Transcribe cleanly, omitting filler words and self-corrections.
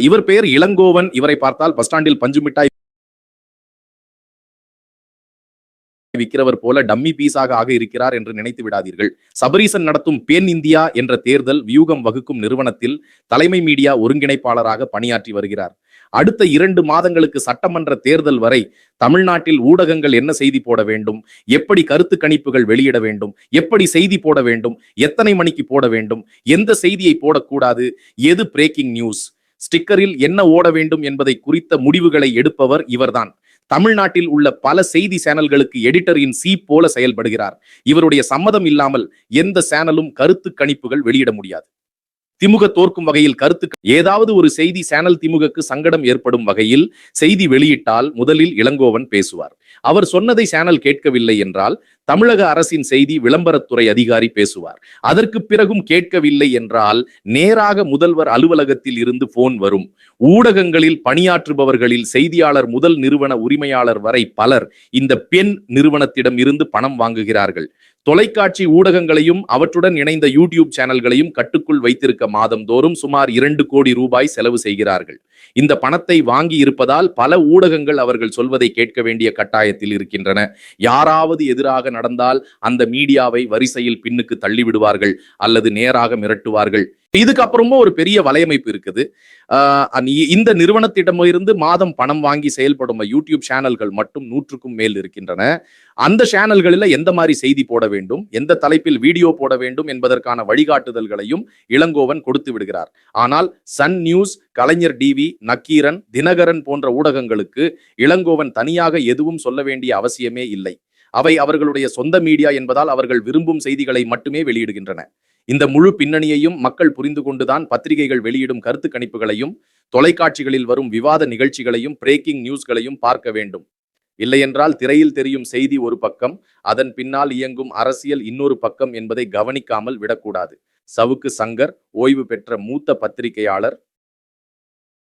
இவர் பெயர் இளங்கோவன். இவரை பார்த்தால் பஸ் ஸ்டாண்டில் பஞ்சு மிட்டாய் விற்கிறவர் போல டம்மி பீஸாக ஆக இருக்கிறார் என்று நினைத்து விடாதீர்கள். சபரீசன் நடத்தும் பேன் இந்தியா என்ற தேர்தல் வியூகம் வகுக்கும் நிறுவனத்தில் தலைமை மீடியா ஒருங்கிணைப்பாளராக பணியாற்றி வருகிறார். அடுத்த 2 மாதங்களுக்கு சட்டமன்ற தேர்தல் வரை தமிழ்நாட்டில் ஊடகங்கள் என்ன செய்தி போட வேண்டும், எப்படி கருத்து கணிப்புகள் வெளியிட வேண்டும், எப்படி செய்தி போட வேண்டும், எத்தனை மணிக்கு போட வேண்டும், எந்த செய்தியை போடக்கூடாது, எது பிரேக்கிங் நியூஸ், ஸ்டிக்கரில் என்ன ஓட வேண்டும் என்பதை குறித்த முடிவுகளை எடுப்பவர் இவர்தான். தமிழ்நாட்டில் உள்ள பல செய்தி சேனல்களுக்கு எடிட்டர் இன் சீப் போல செயல்படுகிறார். இவருடைய சம்மதம் இல்லாமல் எந்த சேனலும் கருத்து கணிப்புகள் வெளியிட முடியாது. திமுக தோற்கும் வகையில் ஏதாவது ஒரு செய்தி சேனல் திமுகக்கு சங்கடம் ஏற்படும் வகையில் செய்தி வெளியிட்டால் முதலில் இளங்கோவன் பேசுவார். அவர் சொன்னதை சேனல் கேட்கவில்லை என்றால் தமிழக அரசின் செய்தி விளம்பரத்துறை அதிகாரி பேசுவார். அதற்கு பிறகும் கேட்கவில்லை என்றால் நேராக முதல்வர் அலுவலகத்தில் இருந்து போன் வரும். ஊடகங்களில் பணியாற்றுபவர்களில் செய்தியாளர் முதல் நிறுவன உரிமையாளர் வரை பலர் இந்த பெண் நிறுவனத்திடம் இருந்து பணம் வாங்குகிறார்கள். தொலைக்காட்சி ஊடகங்களையும் அவற்றுடன் இணைந்த யூடியூப் சேனல்களையும் கட்டுக்குள் வைத்திருக்க மாதந்தோறும் சுமார் 2 கோடி ரூபாய் செலவு செய்கிறார்கள். இந்த பணத்தை வாங்கி இருப்பதால் பல ஊடகங்கள் அவர்கள் சொல்வதை கேட்க வேண்டிய கட்டாயத்தில் இருக்கின்றன. யாராவது எதிராக நடந்தால் அந்த மீடியாவை வரிசையில் பின்னுக்கு தள்ளிவிடுவார்கள் அல்லது நேராக மிரட்டுவார்கள். இதுக்கு அப்புறமும் ஒரு பெரிய வலையமைப்பு இருக்குது. இந்த நிறுவனத்திடமிருந்து மாதம் பணம் வாங்கி செயல்படும் யூடியூப் சேனல்கள் மட்டும் 100க்கும் மேல் இருக்கின்றன. அந்த சேனல்களில் எந்த மாதிரி செய்தி போட வேண்டும், எந்த தலைப்பில் வீடியோ போட வேண்டும் என்பதற்கான வழிகாட்டுதல்களையும் இளங்கோவன் கொடுத்து விடுகிறார். ஆனால் சன் நியூஸ், கலைஞர் டிவி, நக்கீரன், தினகரன் போன்ற ஊடகங்களுக்கு இளங்கோவன் தனியாக எதுவும் சொல்ல வேண்டிய அவசியமே இல்லை. அவை அவர்களுடைய சொந்த மீடியா என்பதால் அவர்கள் விரும்பும் செய்திகளை மட்டுமே வெளியிடுகின்றன. இந்த முழு பின்னணியையும் மக்கள் புரிந்து கொண்டுதான் பத்திரிகைகள் வெளியிடும் கருத்து கணிப்புகளையும் தொலைக்காட்சிகளில் வரும் விவாத நிகழ்ச்சிகளையும் பிரேக்கிங் நியூஸ்களையும் பார்க்க வேண்டும். இல்லையென்றால் திரையில் தெரியும் செய்தி ஒரு பக்கம், அதன் பின்னால் இயங்கும் அரசியல் இன்னொரு பக்கம் என்பதை கவனிக்காமல் விடக்கூடாது. சவுக்கு சங்கர், ஓய்வு பெற்ற மூத்த பத்திரிகையாளர்,